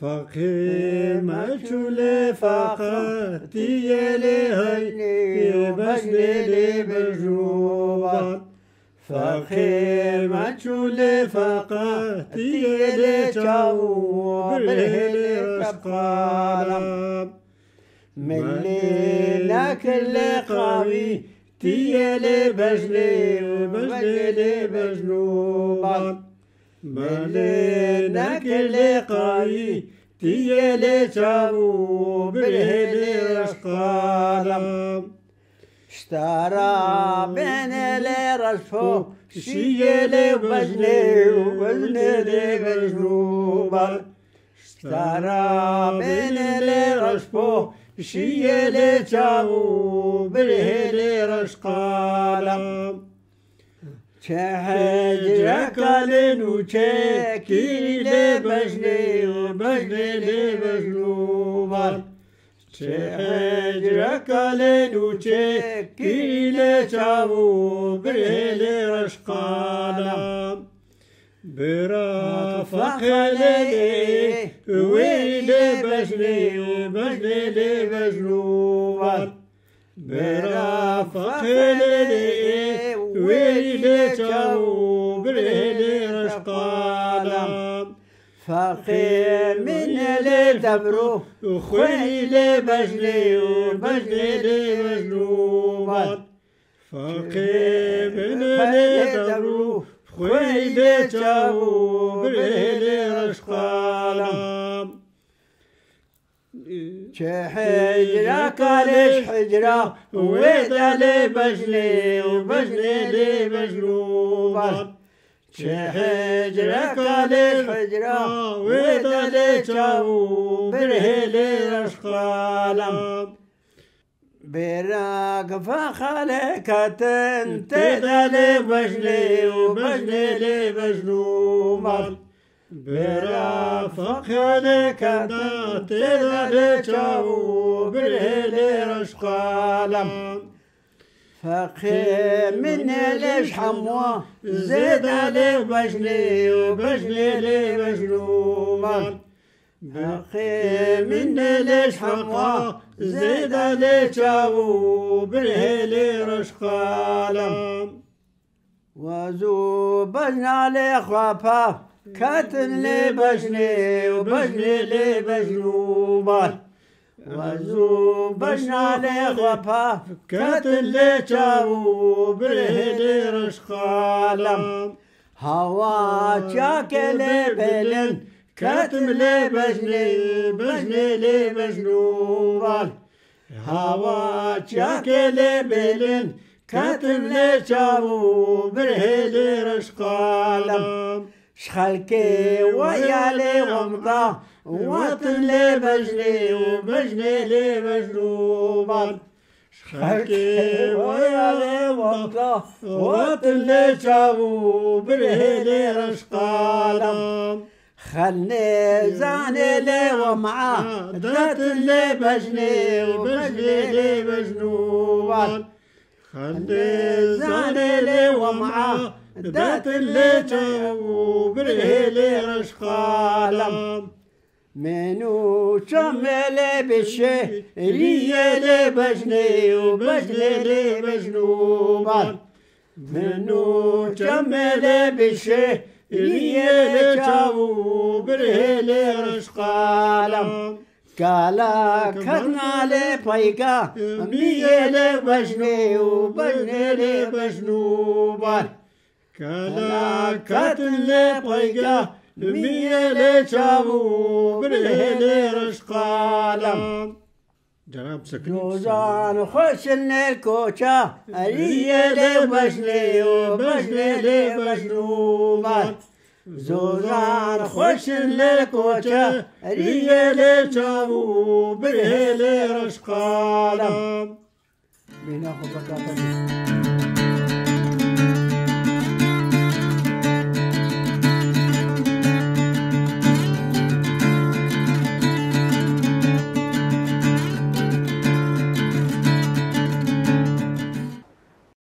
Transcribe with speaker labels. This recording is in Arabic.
Speaker 1: فقير مجهول فقاتي لهي بجلي بجوبا فقير مجهول فقاتي لجوب الرشقال ملينا كل قوي تيلي بجلي بجنوبا ملينا كل قوي تيلي جوب الرشقال اشترى بين الرشفو شيلي وبجلي بجنوبا اشترى بين الرشفو شيلي جوب الرشقال شهجرك لنوشكي بجلي بجنوبا شهجرك لنوشكي جوب الرشقال برافق لي ويلي بجلي بجنوبا برافق لي ويلي جوب الرشقال فقير من الدبرو وخيلي بجلي بجنوبا فقير من الدبرو وخيلي جوب الرشقال حجرك ليش حجرة ويدا لي بجلي بجنوبا حجرك ليش حجرة ويدا لي جوب الرشقال براك فخلك تنتدى لي بجلي بجنوبا برافق لك تنتدى جوب الرشقال فقير من ليش حموه زيد لي بجلي بجنوبا فقير من ليش حموه زيد لي جوب الرشقال وزوبنا لي خفا كاتن لي بجلي بجنوبا وزوبنا لي خفا كاتن لي جوب الرشقال هوا شاكلي بلن كاتم لي بجلي بجنوبا هوا شاكلي بلن كاتم لي جوب الرشقال شخلكي ويالي غمضة وطن لي بجلي بجنوبا شخلكي ويالي غمضة وطن لي جوب الرشقال خلني زاني لي ومعاه دات لي بجلي بجنوبا خلني زاني لي ومعاه دات لي جوب الرشقال منو شملي بالشي لي بجلي بجنوبا منو شملي بالشي لي جوب الرشقال كالا كنا لي بايكا لي بجلي بجنوبا كالا كتن لي بايكا لي جوب الرشقال جناب سكني جوزان خوش الكوشا لي بجلي بجنوبا زوزان خوش الكوشا لي جوب الرشقال بناخذ